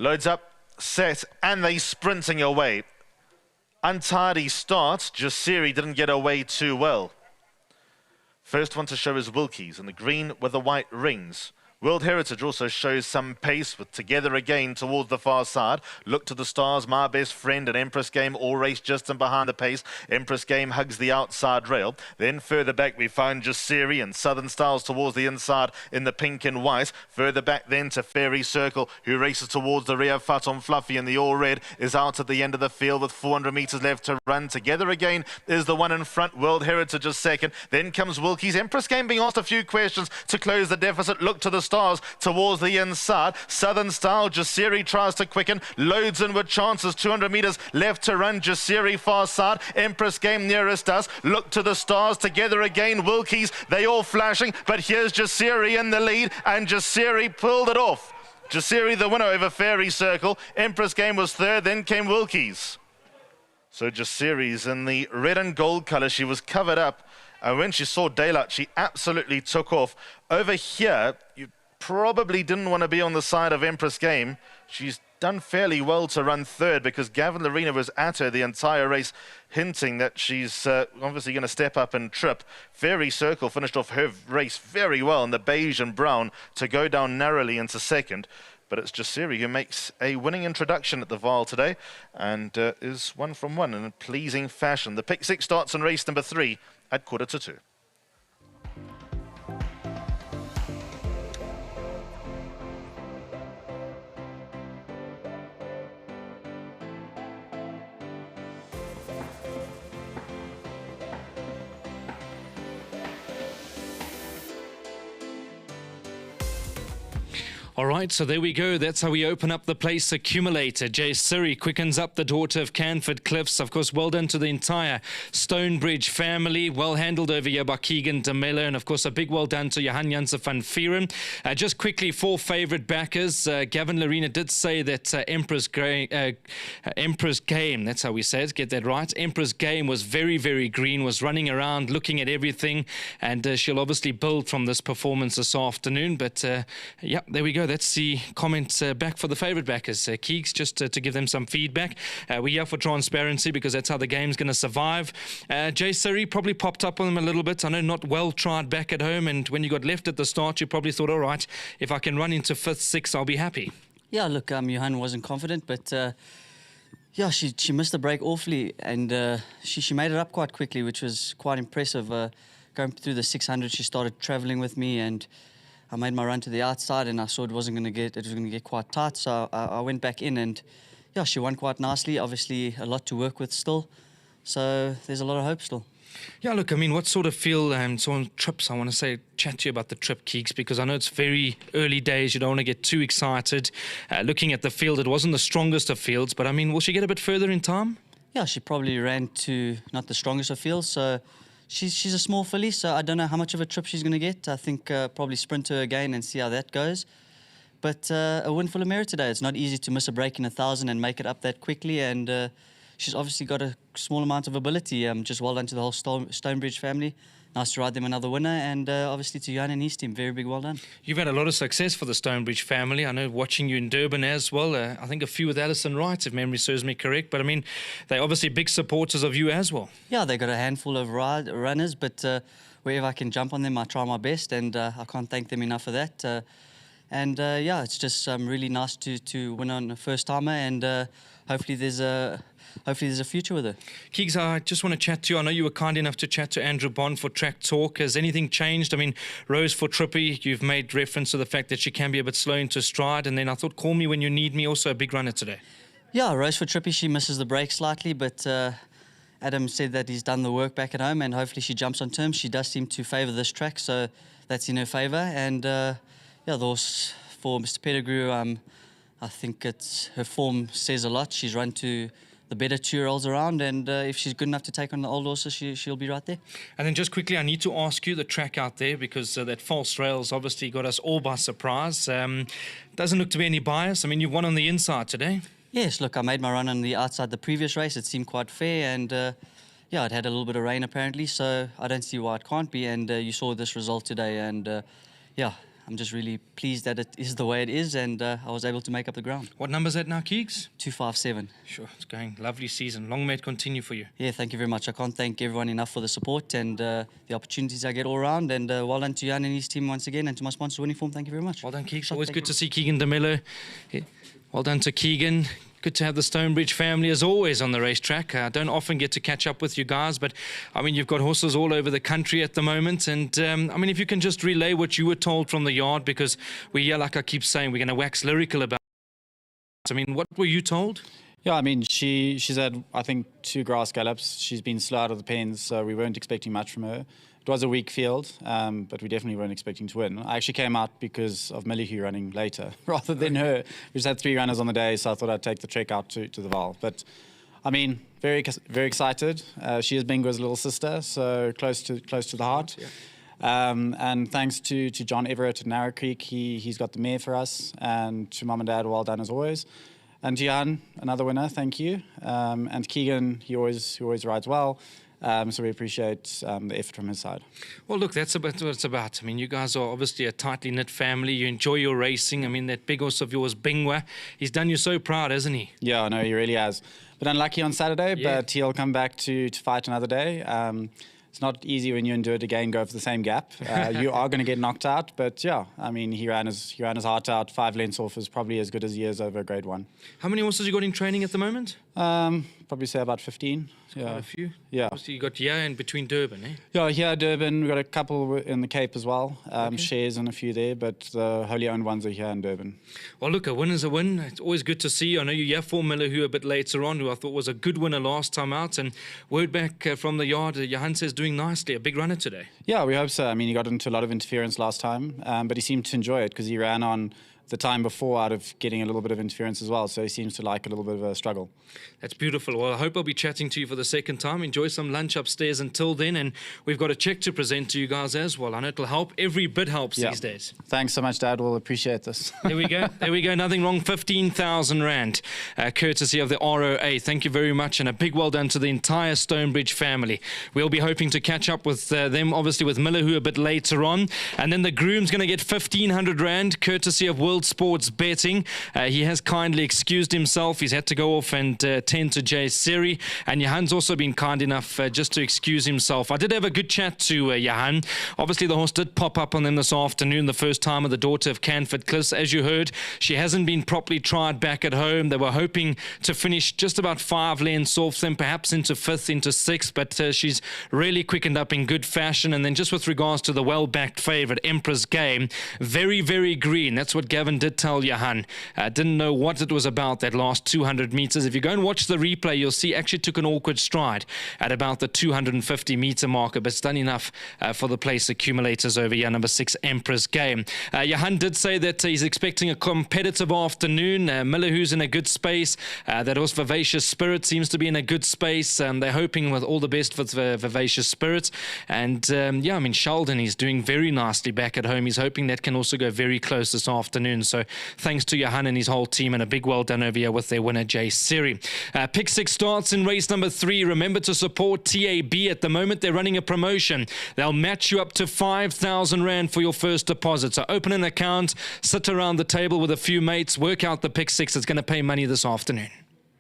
Loads up, set, and they sprinting away. Untidy start. Jasiri didn't get away too well. First one to show is Wilkies in the green with the white rings. World Heritage also shows some pace with Together Again towards the far side. Look to the Stars, My Best Friend, and Empress Game all race just in behind the pace. Empress Game hugs the outside rail. Then further back we find Jasiri and Southern Styles towards the inside in the pink and white. Further back then to Fairy Circle, who races towards the rear. Faton Fluffy in the all red is out at the end of the field with 400 metres left to run. Together Again is the one in front. World Heritage is second. Then comes Wilkies. Empress Game being asked a few questions to close the deficit. Look to the Stars towards the inside. Southern Style, Jasiri tries to quicken, loads in with chances. 200 metres left to run. Jasiri far side. Empress Game nearest us. Look to the Stars. Together Again. Wilkies, they all flashing, but here's Jasiri in the lead, and Jasiri pulled it off. Jasiri the winner over Fairy Circle. Empress Game was third, then came Wilkies. So Jasiri's in the red and gold colour. She was covered up, and when she saw daylight, she absolutely took off. Over here, you probably didn't want to be on the side of Empress Game. She's done fairly well to run third because Gavin Lorena was at her the entire race, hinting that she's obviously going to step up and trip. Fairy Circle finished off her race very well in the beige and brown to go down narrowly into second. But it's Jasiri who makes a winning introduction at the VAAL today and is 1 from 1 in a pleasing fashion. The pick 6 starts in race number 3 at 1:45. All right, so there we go. That's how we open up the place accumulator. Jasiri quickens up the daughter of Canford Cliffs. Of course, well done to the entire Stonebridge family. Well handled over here by Keegan DeMello. And of course, a big well done to Johan Janse van Vieren. Just quickly, 4 favourite backers. Gavin Lorena did say that Empress Game, that's how we say it, get that right. Empress Game was very, very green, was running around, looking at everything. And she'll obviously build from this performance this afternoon. But yeah, there we go. That's the comments back for the favourite backers. Keeks, just to give them some feedback. We're here for transparency because that's how the game's going to survive. Jasiri probably popped up on them a little bit. I know not well tried back at home, and when you got left at the start, you probably thought, all right, if I can run into 5th, 6th, I'll be happy. Yeah, look, Johan wasn't confident, but yeah, she missed the break awfully, and she made it up quite quickly, which was quite impressive. Going through the 600, she started travelling with me, and I made my run to the outside, and I saw it was going to get quite tight, so I went back in, and yeah, she won quite nicely. Obviously, a lot to work with still, so there's a lot of hope still. Yeah, look, I mean, what sort of feel so on trips? I want to chat to you about the trip, Keeks, because I know it's very early days. You don't want to get too excited. Looking at the field, it wasn't the strongest of fields, but I mean, will she get a bit further in time? Yeah, she probably ran to not the strongest of fields, so she's a small filly, so I don't know how much of a trip she's going to get. I think probably sprint her again and see how that goes. But a win full of merit today. It's not easy to miss a break in 1,000 and make it up that quickly, and she's obviously got a small amount of ability. Just well done to the whole Stonebridge family. Nice to ride them another winner, and obviously to Johan and his team, very big well done. You've had a lot of success for the Stonebridge family. I know watching you in Durban as well. I think a few with Alison Wright, if memory serves me correct. But I mean, they're obviously big supporters of you as well. Yeah, they got a handful of runners, but wherever I can jump on them, I try my best, and I can't thank them enough for that. Yeah, it's just really nice to win on a first timer, and hopefully there's a future with her. Keeks, I just want to chat to you. I know you were kind enough to chat to Andrew Bond for Track Talk. Has anything changed? I mean, Rose for Trippy, you've made reference to the fact that she can be a bit slow into stride, and then I thought, call me when you need me, also a big runner today. Yeah, Rose for Trippy, she misses the break slightly, but Adam said that he's done the work back at home, and hopefully she jumps on terms. She does seem to favour this track, so that's in her favour. And yeah, the horse for Mr. Pettigrew, I think her form says a lot. She's run to the better 2-year-olds around, and if she's good enough to take on the old horses, she'll be right there. And then just quickly, I need to ask you the track out there, because that false rail's obviously got us all by surprise. Doesn't look to be any bias. I mean, you've won on the inside today. Yes, look, I made my run on the outside the previous race. It seemed quite fair, and yeah, it had a little bit of rain apparently, so I don't see why it can't be, and you saw this result today, and yeah, I'm just really pleased that it is the way it is, and I was able to make up the ground. What number's that now, Keegs? 257. Sure, it's going. Lovely season. Long may it continue for you. Yeah, thank you very much. I can't thank everyone enough for the support and the opportunities I get all around. And well done to Jan and his team once again, and to my sponsor, Winning Form. Thank you very much. Well done, Keegs. Always good to see Keegan de Mello. Yeah. Well done to Keegan. Good to have the Stonebridge family, as always, on the racetrack. I don't often get to catch up with you guys, but, I mean, you've got horses all over the country at the moment. And, I mean, if you can just relay what you were told from the yard, because we hear, like I keep saying, we're going to wax lyrical about it. I mean, what were you told? Yeah, I mean, she's had, I think, 2 grass gallops. She's been slow out of the pens, so we weren't expecting much from her. It was a weak field, but we definitely weren't expecting to win. I actually came out because of Milihu running later rather than her. We just had 3 runners on the day, so I thought I'd take the trek out to the VAAL. But, I mean, very excited. She is Bingo's little sister, so close to the heart. Yeah. And thanks to John Everett at Narrow Creek, he's got the mare for us. And to Mum and Dad, well done as always. And Jan, another winner, thank you. And Keegan, he always rides well. So we appreciate the effort from his side. Well, look, that's about what it's about. I mean, you guys are obviously a tightly knit family. You enjoy your racing. I mean, that big horse of yours, Bingwa, he's done you so proud, hasn't he? Yeah, no, he really has. But unlucky on Saturday, but he'll come back to fight another day. It's not easy when you and Do It Again go for the same gap. You are going to get knocked out, but yeah, I mean, he ran his heart out. 5 lengths off is probably as good as he is over Grade 1. How many horses you got in training at the moment? Probably say about 15. Quite a few. Yeah. Obviously, you got here in between Durban, eh? Yeah, here Durban. We've got a couple in the Cape as well. Shares and a few there, but the wholly owned ones are here in Durban. Well, look, a win is a win. It's always good to see. I know you have for Milihu a bit later on, who I thought was a good winner last time out. And word back from the yard, Johan says doing nicely. A big runner today. Yeah, we hope so. I mean, he got into a lot of interference last time, but he seemed to enjoy it because he ran on the time before out of getting a little bit of interference as well, so he seems to like a little bit of a struggle. That's beautiful. Well, I hope I'll be chatting to you for the second time. Enjoy some lunch upstairs until then, and we've got a check to present to you guys as well. I know it'll help. Every bit helps these days. Thanks so much, Dad. We'll appreciate this. There we go. There we go. Nothing wrong. 15,000 Rand, courtesy of the ROA. Thank you very much, and a big well done to the entire Stonebridge family. We'll be hoping to catch up with them, obviously with Milihu a bit later on, and then the groom's going to get 1,500 Rand, courtesy of World Sports Betting. He has kindly excused himself. He's had to go off and tend to Jasiri, and Johan's also been kind enough just to excuse himself. I did have a good chat to Johan. Obviously, the horse did pop up on them this afternoon, the first time of the daughter of Canford Cliffs. As you heard, she hasn't been properly tried back at home. They were hoping to finish just about 5 lengths off them, perhaps into 5th, into 6th, but she's really quickened up in good fashion. And then just with regards to the well-backed favourite, Empress Game, very, very green. That's what Gavin did tell Johan. Didn't know what it was about that last 200 metres. If you go and watch the replay, you'll see actually took an awkward stride at about the 250 metre marker, but it's done enough for the place accumulators over here, number 6, Empress Game. Johan did say that he's expecting a competitive afternoon. Milihu's in a good space. That horse Vivacious Spirit seems to be in a good space. They're hoping with all the best for Vivacious Spirit. And yeah, I mean, Sheldon, he's doing very nicely back at home. He's hoping that can also go very close this afternoon. So thanks to Johan and his whole team, and a big well done over here with their winner, Jasiri. Pick 6 starts in race number 3. Remember to support TAB. At the moment, they're running a promotion. They'll match you up to 5,000 Rand for your first deposit. So open an account, sit around the table with a few mates, work out the pick 6. It's going to pay money this afternoon.